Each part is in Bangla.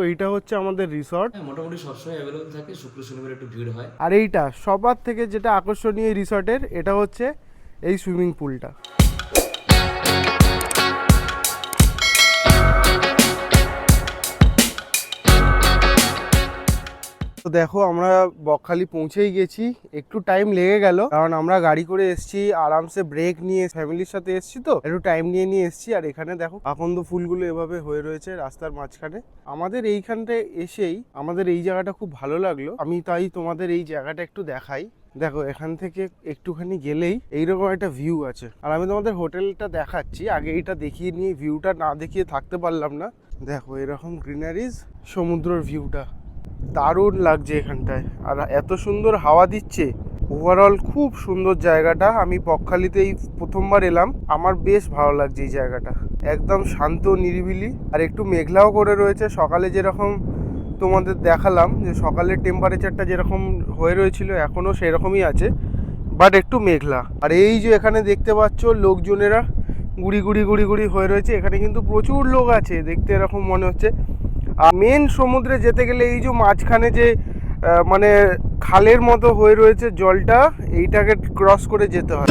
এইটা হচ্ছে আমাদের রিসর্ট। মোটামুটি সবসময় অ্যাভেলেবল থাকে, শুক্র শনিবার একটু ভিড় হয়। আর এইটা সবার থেকে যেটা আকর্ষণীয় রিসর্টের, এটা হচ্ছে এই সুইমিং পুলটা। তো দেখো আমরা বকখালি পৌঁছেই গেছি। একটু টাইম লেগে গেল কারণ আমরা গাড়ি করে এসেছি, আরামসে ব্রেক নিয়ে ফ্যামিলির সাথে এসেছি, তো একটু টাইম নিয়ে এসেছি। আর এখানে দেখো আকন্দ ফুলগুলো এভাবে হয়ে রয়েছে রাস্তার মাঝখানে। আমাদের এইখানটায় এসেই আমাদের এই জায়গাটা খুব ভালো লাগলো, আমি তাই তোমাদের এই জায়গাটা একটু দেখাই। দেখো এখান থেকে একটুখানি গেলেই এইরকম একটা ভিউ আছে। আর আমি তোমাদের হোটেলটা দেখাচ্ছি, আগে এইটা দেখিয়ে নিয়ে ভিউটা না দেখিয়ে থাকতে পারলাম না। দেখো এরকম গ্রিনারিজ, সমুদ্রের ভিউটা দারুণ লাগছে এখানটায়, আর এত সুন্দর হাওয়া দিচ্ছে। ওভারঅল খুব সুন্দর জায়গাটা। আমি বকখালিতে এই প্রথমবার এলাম, আমার বেশ ভালো লাগছে এই জায়গাটা। একদম শান্ত নিরিবিলি, আর একটু মেঘলাও করে রয়েছে। সকালে যেরকম তোমাদের দেখালাম যে সকালের টেম্পারেচারটা যেরকম হয়ে রয়েছিল, এখনও সেরকমই আছে, বাট একটু মেঘলা। আর এই যে এখানে দেখতে পাচ্ছ লোকজনেরা গুড়ি গুড়ি গুড়ি গুড়ি হয়ে রয়েছে, এখানে কিন্তু প্রচুর লোক আছে দেখতে এরকম মনে হচ্ছে। আর মেন সমুদ্রে যেতে গেলে এই যে মাঝখানে যে মানে খালের মতো হয়ে রয়েছে জলটা, এইটাকে ক্রস করে যেতে হয়।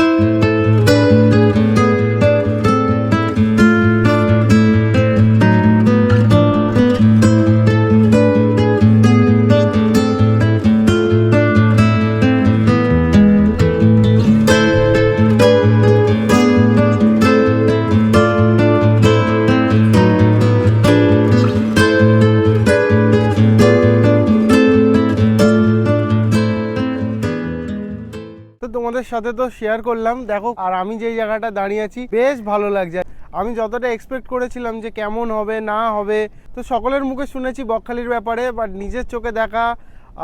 তোমাদের সাথে তো শেয়ার করলাম দেখো, আর আমি যেই জায়গাটা দাঁড়িয়ে আছি বেশ ভালো লাগছে। আমি যতটা এক্সপেক্ট করেছিলাম যে কেমন হবে না হবে, তো সকলের মুখে শুনেছি বকখালির ব্যাপারে, বাট নিজের চোখে দেখা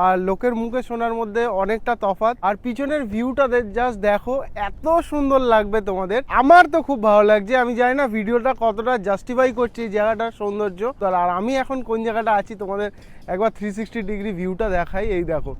আর লোকের মুখে শোনার মধ্যে অনেকটা তফাৎ। আর পিছনের ভিউটা জাস্ট দেখো, এত সুন্দর লাগবে তোমাদের। আমার তো খুব ভালো লাগছে। আমি জানি না ভিডিওটা কতটা জাস্টিফাই করছি এই জায়গাটার সৌন্দর্য। আর আমি এখন কোন জায়গাটা আছি তোমাদের একবার 360 ডিগ্রি ভিউটা দেখাই। এই দেখো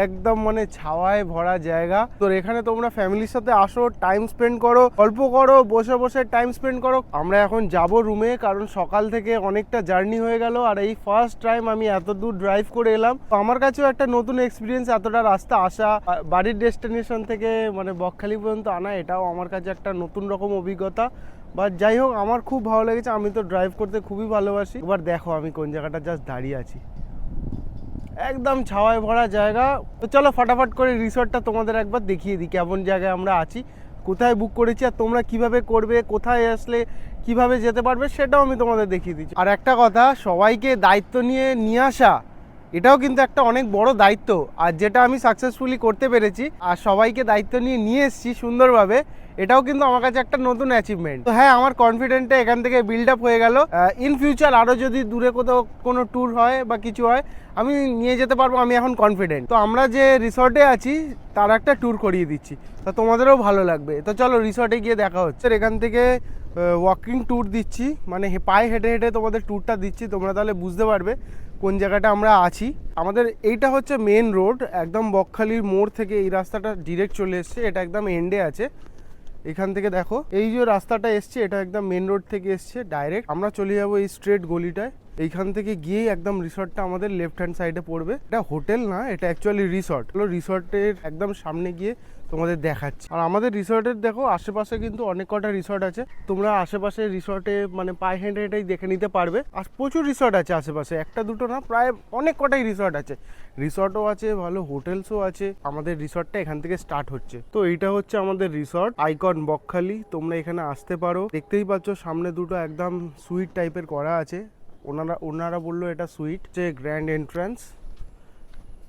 একদম মানে ছাওয়ায় ভরা জায়গা। তো এখানে তোমরা ফ্যামিলির সাথে আসো, টাইম স্পেন্ড করো, গল্প করো, বসে বসে টাইম স্পেন্ড করো। আমরা এখন যাব রুমে, কারণ সকাল থেকে অনেকটা জার্নি হয়ে গেল, আর এই ফার্স্ট টাইম আমি এত দূর ড্রাইভ করে এলাম। তো আমার কাছেও একটা নতুন এক্সপিরিয়েন্স, এতটা রাস্তা আসা, বাড়ির ডেস্টিনেশন থেকে মানে বকখালি পর্যন্ত আনা, এটাও আমার কাছে একটা নতুন রকম অভিজ্ঞতা। বাট যাই হোক, আমার খুব ভালো লেগেছে। আমি তো ড্রাইভ করতে খুবই ভালোবাসি। এবার দেখো আমি কোন জায়গাটা জাস্ট দাঁড়িয়ে আছি, একদম ছাওয়ায় ভরা জায়গা। তো চলো ফটাফট করে রিসর্টটা তোমাদের একবার দেখিয়ে দিই কেমন জায়গায় আমরা আছি, কোথায় বুক করেছি, আর তোমরা কিভাবে করবে, কোথায় আসলে কিভাবে যেতে পারবে সেটাও আমি তোমাদের দেখিয়ে দিচ্ছি। আর একটা কথা, সবাইকে দায়িত্ব নিয়ে আসা, এটাও কিন্তু একটা অনেক বড় দায়িত্ব। আর যেটা আমি সাকসেসফুলি করতে পেরেছি আর সবাইকে দায়িত্ব নিয়ে এসেছি সুন্দরভাবে, এটাও কিন্তু আমার কাছে একটা নতুন অ্যাচিভমেন্ট। তো হ্যাঁ, আমার কনফিডেন্টটা এখান থেকে বিল্ড আপ হয়ে গেল। ইন ফিউচার আরও যদি দূরে কোথাও কোনো ট্যুর হয় বা কিছু হয়, আমি নিয়ে যেতে পারবো, আমি এখন কনফিডেন্ট। তো আমরা যে রিসর্টে আছি তার একটা ট্যুর করিয়ে দিচ্ছি, তো তোমাদেরও ভালো লাগবে। তো চলো রিসর্টে গিয়ে দেখা হচ্ছে। এখান থেকে ওয়াকিং ট্যুর দিচ্ছি, মানে পায়ে হেঁটে হেঁটে তোমাদের ট্যুরটা দিচ্ছি, তোমরা তাহলে বুঝতে পারবে কোন জায়গাটা আমরা আছি। আমাদের এইটা হচ্ছে মেন রোড, একদম বকখালির মোড় থেকে এই রাস্তাটা ডিরেক্ট চলে এসছে, এটা একদম এন্ডে আছে। এখান থেকে দেখো এই যে রাস্তাটা এসছে, এটা একদম মেন রোড থেকে এসছে ডাইরেক্ট। আমরা চলে যাবো এই স্ট্রেট গলিটায়। এইখান থেকে গিয়েই একদম রিসর্টটা আমাদের লেফট হ্যান্ড সাইডে পড়বে। এটা হোটেল না, এটা অ্যাকচুয়ালি রিসর্ট। রিসর্টের একদম সামনে গিয়ে তোমাদের দেখাচ্ছি। আর আমাদের রিসর্টের দেখো আশেপাশে কিন্তু অনেক কটা রিসর্ট আছে, তোমরা আশেপাশে রিসর্টে মানে পায়ে হেঁটে হেঁটেই দেখে নিতে পারবে। আর প্রচুর রিসর্ট আছে আশেপাশে, একটা দুটো না, প্রায় অনেক কটাই রিসর্ট আছে। রিসর্টও আছে, ভালো হোটেলসও আছে। আমাদের রিসর্টটা এখান থেকে স্টার্ট হচ্ছে। তো এইটা হচ্ছে আমাদের রিসর্ট আইকন বকখালি। তোমরা এখানে আসতে পারো, দেখতেই পাচ্ছ সামনে দুটো একদম সুইট টাইপের করা আছে। ওনারা বললো এটা সুইট, যে গ্র্যান্ড এন্ট্রান্স,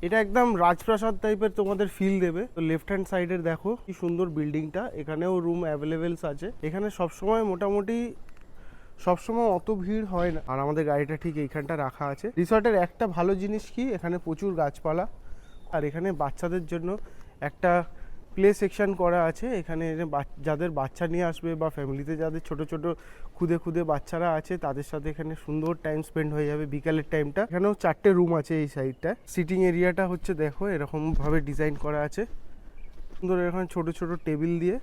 এটা একদম রাজপ্রাসাদ টাইপের তোমাদের ফিল দেবে। তো লেফট হ্যান্ড সাইডের দেখো কি সুন্দর বিল্ডিংটা, এখানেও রুম অ্যাভেলেবেলস আছে। এখানে সবসময় মোটামুটি সবসময় অত ভিড় হয় না। আর আমাদের গাড়িটা ঠিক এইখানটা রাখা আছে। রিসর্টের একটা ভালো জিনিস কি, এখানে প্রচুর গাছপালা, আর এখানে বাচ্চাদের জন্য একটা প্লে সেকশন করা আছে। এখানে যাদের বাচ্চা নিয়ে আসবে বা ফ্যামিলিতে যাদের ছোট ছোট খুদে বাচ্চারা আছে, তাদের সাথে এখানে সুন্দর টাইম স্পেন্ড হয়ে যাবে বিকালের টাইমটা। এখানেও 4টে রুম আছে এই সাইডটা। সিটিং এরিয়াটা হচ্ছে দেখো এরকম ভাবে ডিজাইন করা আছে সুন্দর, এখানে ছোট ছোট টেবিল দিয়ে।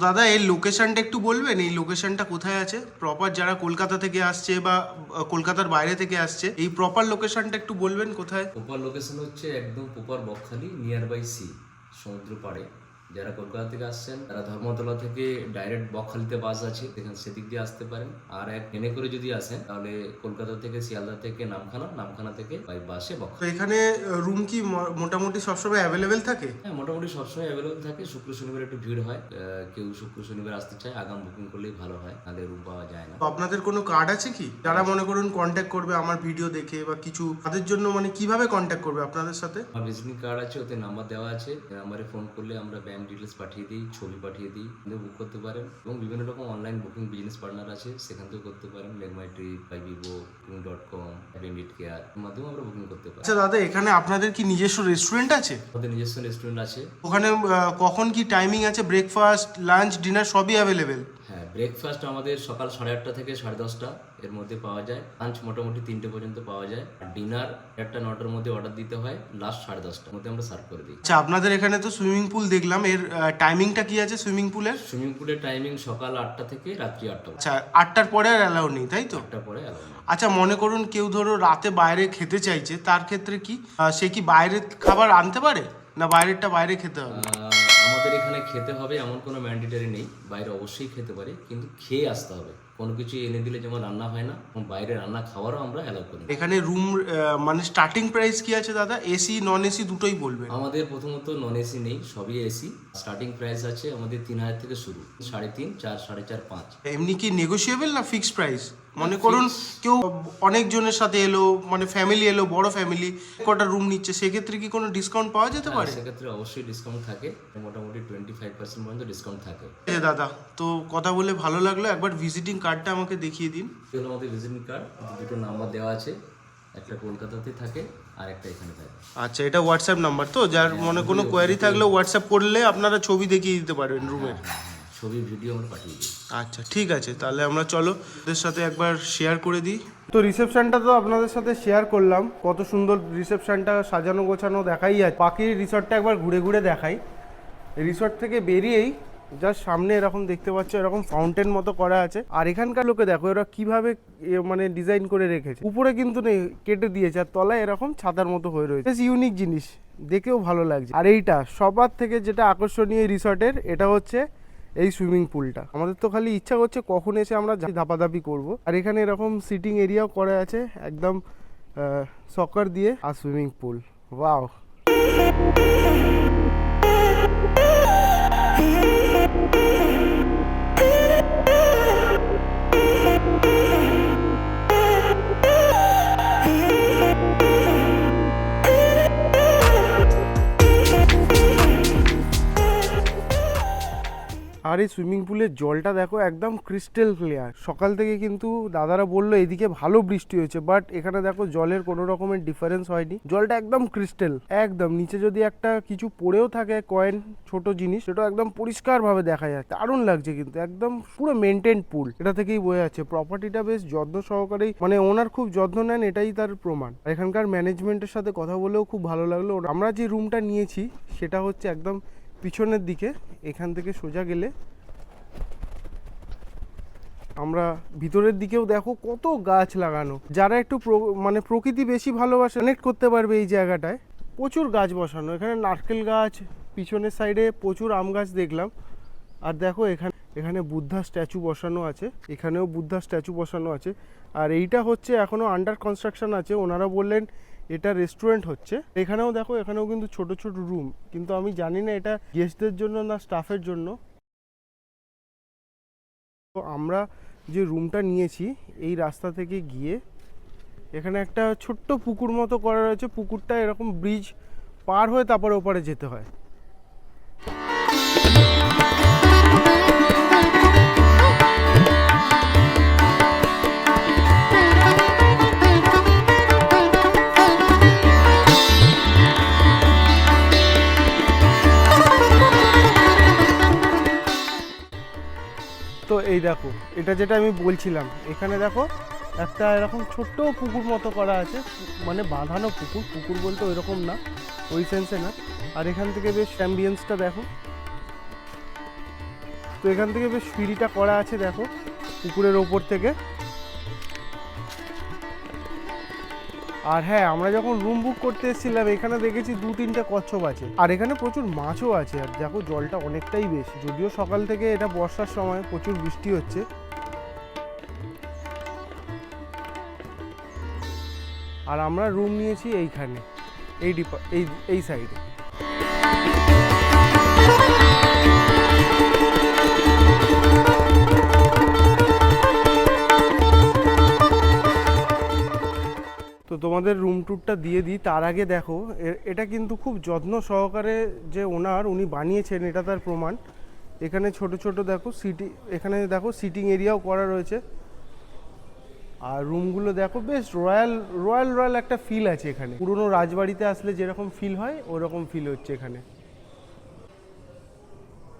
দাদা এই লোকেশনটা একটু বলবেন, এই লোকেশনটা কোথায় আছে প্রপার? যারা কলকাতা থেকে আসছে বা কলকাতার বাইরে থেকে আসছে, এই প্রপার লোকেশনটা একটু বলবেন কোথায়? প্রপার লোকেশন হচ্ছে একদম proper Bakkhali, near by sea, সমুদ্র পাড়ে। যারা কলকাতা থেকে আসছেন তারা ধর্মতলা থেকে ডাইরেক্ট বকখালিতে বাস আছে, সেদিক দিয়ে আসতে পারেন। আর এক ট্রেনে করে যদি আসেন তাহলে কলকাতা থেকে শিয়ালদা থেকে নামখানা থেকে বাই বাসে তো বকখালি। এখানে রুম কি মোটামুটি সবসময় অ্যাভেলেবেল থাকে? হ্যাঁ, মোটামুটি সবসময় অ্যাভেলেবল থাকে। শুক্র শনিবার একটু ভিড় হয়, কেউ শুক্র শনিবার আসতে চায় আগাম বুকিং করলেই ভালো হয়, নাহলে রুম পাওয়া যায় না। তো আপনাদের কোনো কার্ড আছে কি, যারা মনে করুন কন্ট্যাক্ট করবে আমার ভিডিও দেখে বা কিছু, তাদের জন্য মানে কিভাবে কন্ট্যাক্ট করবে আপনাদের সাথে? আমার ভিজিটিং কার্ড আছে, ওতে নাম্বার দেওয়া আছে। নাম্বারে ফোন করলে আমরা ব্যাংক ডিটেলস পাঠিয়ে দিই, ছবি পাঠিয়ে দিই, বুক করতে পারেন। এবং বিভিন্ন রকম অনলাইন বুকিং বিজনেস পার্টনার আছে, সেখান থেকেও করতে পারেন। মেকমাই ট্রিপ, vivo.com, Bandit কেয়ার মাধ্যমে আমরা বুকিং করতে পারি। আচ্ছা দাদা, এখানে আপনাদের কি নিজস্ব রেস্টুরেন্ট আছে? আমাদের নিজস্ব রেস্টুরেন্ট আছে। ওখানে কখন কি টাইমিং আছে? ব্রেকফাস্ট, লাঞ্চ, ডিনার সবই অ্যাভেলেবেল? হ্যাঁ, ব্রেকফাস্ট আমাদের সকাল 8:30 থেকে 10:30 এর মধ্যে পাওয়া যায়। লাঞ্চ মোটামুটি 3টে পর্যন্ত পাওয়া যায়। আর ডিনার 9টার মধ্যে অর্ডার দিতে হয়, লাস্ট 10:30টার মধ্যে আমরা সার্ভ করে দিই। আচ্ছা, আপনাদের এখানে তো সুইমিং পুল দেখলাম, এর টাইমিংটা কি আছে সুইমিং পুলের? সুইমিং পুলের টাইমিং সকাল 8টা থেকে রাত্রি 8টা। আচ্ছা, 8টার পরে আর অ্যালাউ নেই, তাই তো? 8টা পরে অ্যালাউ নেই। আচ্ছা, মনে করুন কেউ ধরো রাতে বাইরে খেতে চাইছে, তার ক্ষেত্রে কি সে কি বাইরের খাবার আনতে পারে, না বাইরেরটা বাইরে খেতে হবে? আমাদের এখানে খেতে হবে এমন কোনো ম্যান্ডেটরি নেই, বাইরে অবশ্যই খেতে পারে, কিন্তু খেয়ে আসতে হবে। কোনো কিছু এনে দিলে যেমন রান্না হয় না, বাইরে রান্না খাওয়ারও আমরা অ্যালাউ করি। এখানে রুম মানে স্টার্টিং প্রাইস কি আছে দাদা? এসি নন এসি দুটোই বলবেন। আমাদের প্রথমত নন এসি নেই, সবই এসি। স্টার্টিং প্রাইস আছে আমাদের 3,000 থেকে শুরু, 3.5, 4, 4.5, 5। এমনি কি নেগোশিয়েবল না ফিক্সড প্রাইস? মনে করুন কেউ অনেকজনের সাথে এলো, মানে ফ্যামিলি এলো, বড় ফ্যামিলি, কটা রুম নিচ্ছে, সেক্ষেত্রে কি কোনো ডিসকাউন্ট পাওয়া যেতে পারে? সেক্ষেত্রে অবশ্যই ডিসকাউন্ট থাকে, মোটামুটি 25% পর্যন্ত ডিসকাউন্ট থাকে। দাদা, তো কথা বলে ভালো লাগলো, একবার ভিজিটিং কার্ডটা আমাকে দেখিয়ে দিন। এই হলো আমাদের ভিজিটিং কার্ড, দুটো নাম্বার দেওয়া আছে, একটা কলকাতাতে থাকে আর একটা এখানে থাকে। আচ্ছা, এটা হোয়াটসঅ্যাপ নাম্বার তো? যার মনে কোনো কোয়ারি থাকলে হোয়াটসঅ্যাপ করলে আপনারা ছবি দেখিয়ে দিতে পারবেন রুমের। ছবি ভিডিও আমরা পাঠিয়ে দিই। আচ্ছা, ঠিক আছে, তাহলে আমরা চলো ওদের সাথে একবার শেয়ার করে দিই। তো রিসেপশনটা তো আপনাদের সাথে শেয়ার করলাম, কত সুন্দর রিসেপশনটা সাজানো গোছানো দেখাই আছে। বাকি রিসর্টটা একবার ঘুরে ঘুরে দেখাই। রিসর্ট থেকে বেরিয়েই জাস্ট সামনে এরকম দেখতে পাচ্ছ, এরকম ফাউন্টেন মতো করা আছে। আর এখানকার লোকে দেখো এরা কিভাবে মানে ডিজাইন করে রেখেছে। উপরে কিন্তু নেই, কেটে দিয়েছে, আর তলায় এরকম ছাতার মতো হয়ে রয়েছে। বেশ ইউনিক জিনিস, দেখেও ভালো লাগছে। আর এইটা সবার থেকে যেটা আকর্ষণীয় রিসর্টের, এটা হচ্ছে এই সুইমিং পুলটা। আমাদের তো খালি ইচ্ছা করছে কখন এসে আমরা ধাপাধাপি করব। আর এখানে এরকম সিটিং এরিয়াও করা আছে, একদম সকার দিয়ে, আর সুইমিং পুল। ওয়াও! আর এই সুইমিং পুলের জলটা দেখো একদম ক্রিস্টাল ক্লিয়ার। সকাল থেকে কিন্তু দাদারা বললো এদিকে ভালো বৃষ্টি হয়েছে, বাট এখানে দেখো জলের কোনো রকমের ডিফারেন্স হয়নি। জলটা একদম ক্রিস্টাল, একদম নিচে যদি একটা কিছু পড়েও থাকে কয়েন, ছোট জিনিস, সেটা একদম পরিষ্কার ভাবে দেখা যায়। দারুণ লাগছে কিন্তু, একদম পুরো মেনটেন পুল। এটা থেকেই বোঝা যাচ্ছে প্রপার্টিটা বেশ যত্ন সহকারেই, মানে ওনার খুব যত্ন নেন, এটাই তার প্রমাণ। এখানকার ম্যানেজমেন্টের সাথে কথা বলেও খুব ভালো লাগলো। আমরা যে রুমটা নিয়েছি সেটা হচ্ছে একদম পিছনের দিকে। এখান থেকে সোজা গেলে আমরা ভিতরের দিকেও দেখো কত গাছ লাগানো। যারা একটু মানে প্রকৃতি বেশি ভালোবাসে, কানেক্ট করতে পারবে এই জায়গাটায়। প্রচুর গাছ বসানো, এখানে নারকেল গাছ, পিছনের সাইডে প্রচুর আম গাছ দেখলাম। আর দেখো এখানে বুদ্ধা স্ট্যাচু বসানো আছে, এখানেও বুদ্ধা স্ট্যাচু বসানো আছে। আর এইটা হচ্ছে এখনো আন্ডার কনস্ট্রাকশন আছে। ওনারা বললেন এটা রেস্টুরেন্ট হচ্ছে। এখানেও দেখো, এখানেও কিন্তু ছোট ছোট রুম, কিন্তু আমি জানি না এটা গেস্টদের জন্য না স্টাফের জন্য। তো আমরা যে রুমটা নিয়েছি, এই রাস্তা থেকে গিয়ে এখানে একটা ছোট্ট পুকুর মতো করা রয়েছে। পুকুরটা এরকম ব্রিজ পার হয়ে তারপরে ওপারে যেতে হয়। তো এই দেখো, এটা যেটা আমি বলছিলাম, এখানে দেখো একটা এরকম ছোট্ট পুকুর মতো করা আছে, মানে বাঁধানো পুকুর। পুকুর বলতে ওই রকম না, ওই সেন্সে না। আর এখান থেকে বেশ অ্যাম্বিয়েন্সটা দেখো। তো তো এখান থেকে বেশ সিঁড়িটা করা আছে দেখো পুকুরের ওপর থেকে। আর হ্যাঁ, আমরা যখন রুম বুক করতে এসেছিলাম এখানে দেখেছি 2-3টে কচ্ছপ আছে, আর এখানে প্রচুর মাছও আছে। আর দেখো জলটা অনেকটাই বেশি, যদিও সকাল থেকে এটা বর্ষার সময় প্রচুর বৃষ্টি হচ্ছে। আর আমরা রুম নিয়েছি এইখানে, এই সাইডে। তো তোমাদের রুম ট্যুরটা দিয়ে দিই, তার আগে দেখো এটা কিন্তু খুব যত্ন সহকারে যে ওনার উনি বানিয়েছেন এটা তার প্রমাণ। এখানে ছোট ছোট দেখো এখানে দেখো সিটিং এরিয়াও করা রয়েছে। আর রুমগুলো দেখো বেশ রয়্যাল একটা ফিল আছে এখানে। পুরনো রাজবাড়িতে আসলে যেরকম ফিল হয় ওরকম ফিল হচ্ছে এখানে।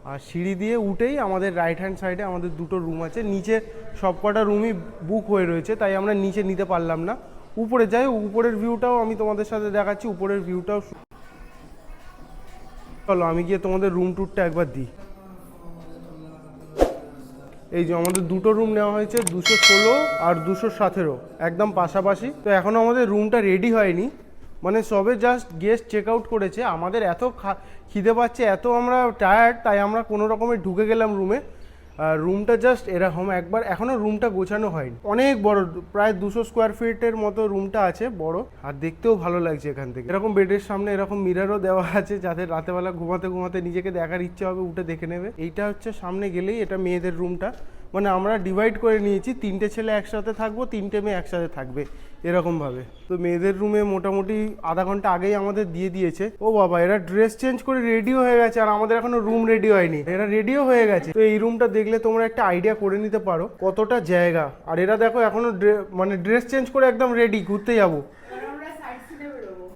আর সিঁড়ি দিয়ে উঠেই আমাদের রাইট হ্যান্ড সাইডে আমাদের দুটো রুম আছে। নিচে সবকটা রুমই বুক হয়ে রয়েছে, তাই আমরা নিচে নিতে পারলাম না। উপরে যাই, উপরের ভিউটাও আমি তোমাদের সাথে দেখাচ্ছি। উপরের ভিউটাও চলো আমি গিয়ে তোমাদের রুম ট্যুরটা একবার দিই। এই যে আমাদের দুটো রুম নেওয়া হয়েছে, 216 আর 217, একদম পাশাপাশি। তো এখনও আমাদের রুমটা রেডি হয়নি, মানে সবে জাস্ট গেস্ট চেক আউট করেছে। আমাদের এত খিদে পাচ্ছে, এত আমরা টায়ার্ড, তাই আমরা কোনো রকমে ঢুকে গেলাম রুমে। আর রুমটা জাস্ট এরকম একবার, এখনও রুমটা গোছানো হয়নি। অনেক বড়, প্রায় 200 স্কোয়ার ফিটের মতো রুমটা আছে, বড়। আর দেখতেও ভালো লাগছে এখান থেকে। এরকম বেডের সামনে এরকম মিররও দেওয়া আছে, যাতে রাতেবেলা ঘুমাতে ঘুমাতে নিজেকে দেখার ইচ্ছে হবে, উঠে দেখে নেবে। এইটা হচ্ছে সামনে গেলেই এটা মেয়েদের রুমটা। মানে আমরা ডিভাইড করে নিয়েছি, 3টে ছেলে একসাথে থাকবো, 3টে মেয়ে একসাথে থাকবে এরকমভাবে। তো মেয়েদের রুমে মোটামুটি আধা ঘন্টা আগেই আমাদের দিয়ে দিয়েছে। ও বাবা, এরা ড্রেস চেঞ্জ করে রেডিও হয়ে গেছে, আর আমাদের এখনো রুম রেডি হয়নি, এরা রেডিও হয়ে গেছে। তো এই রুমটা দেখলে তোমরা একটা আইডিয়া করে নিতে পারো কতটা জায়গা। আর এরা দেখো এখনো মানে ড্রেস চেঞ্জ করে একদম রেডি, ঘুরতে যাবো।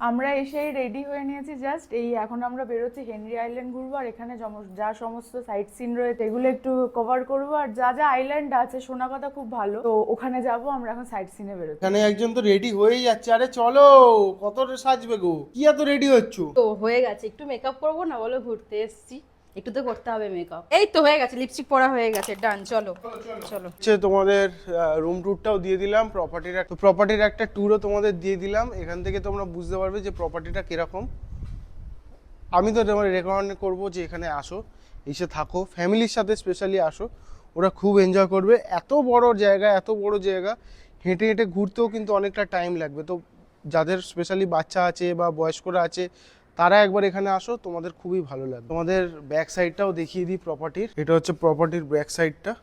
আমরা এসেই রেডি হয়ে নিয়েছি জাস্ট। এখন আমরা বেরোচ্ছি, হেনরি আইল্যান্ড ঘুরবো। আর এখানে যা সমস্ত সাইট সিন রয়েছে এগুলো একটু কভার করবো। আর যা আইল্যান্ড আছে শোনা কথা খুব ভালো, তো ওখানে যাব। আমরা এখন সাইট সিনে বেরোচ্ছি। এখানে একজন তো রেডি হয়েই যাচ্ছে। আরে চলো, কতটা সাজবে গো, কি এত রেডি হচ্ছ? তো হয়ে গেছে, একটু মেকআপ করবো না বলো, ঘুরতে এসেছি, একটু তো করতে হবে মেকআপ। এই তো হয়ে গেছে, লিপস্টিক পরা হয়ে গেছে, ডান। চলো চলো। তোমাদের রুম ট্যুরটাও দিয়ে দিলাম, প্রপার্টির একটা ট্যুরও তোমাদের দিয়ে দিলাম। এখান থেকে তোমরা বুঝতে পারবে যে প্রপার্টিটা কিরকম। আমি তো তোমার রেকমেন্ড করবো যে এখানে আসো, এসে থাকো, ফ্যামিলির সাথে স্পেশালি আসো, ওরা খুব এনজয় করবে। এত বড় জায়গা, হেঁটে হেঁটে ঘুরতেও কিন্তু অনেকটা টাইম লাগবে। তো যাদের স্পেশালি বাচ্চা আছে বা বয়স্করা আছে, তারা একবার এখানে আসো, তোমাদের খুবই ভালো লাগবে। তোমাদের ব্যাক সাইডটাও দেখিয়ে দিই প্রপার্টির। এটা হচ্ছে প্রপার্টির ব্যাক সাইডটা।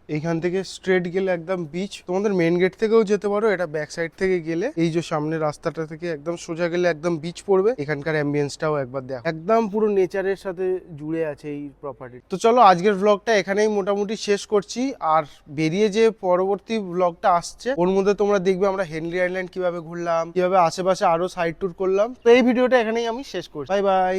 এইখান থেকে স্ট্রেট গেলে একদম বিচ। তোমাদের মেন গেট থেকেও যেতে পারো, এটা ব্যাক সাইড থেকে গেলে এই যে সামনে রাস্তাটা থেকে একদম সোজা গেলে একদম বিচ পড়বে। এখানকার অ্যাম্বিয়েন্সটাও একবার দেখো, একদম পুরো নেচারের সাথে জুড়ে আছে এই প্রপার্টি। তো চলো আজকের ব্লগটা এখানেই মোটামুটি শেষ করছি। আর বেরিয়ে যে পরবর্তী ব্লগটা আসছে, ওর মধ্যে তোমরা দেখবে আমরা হেনরি আইল্যান্ড কিভাবে ঘুরলাম, কিভাবে আশেপাশে আরো সাইড ট্যুর করলাম। তো এই ভিডিওটা এখানেই আমি শেষ করছি। Bye bye.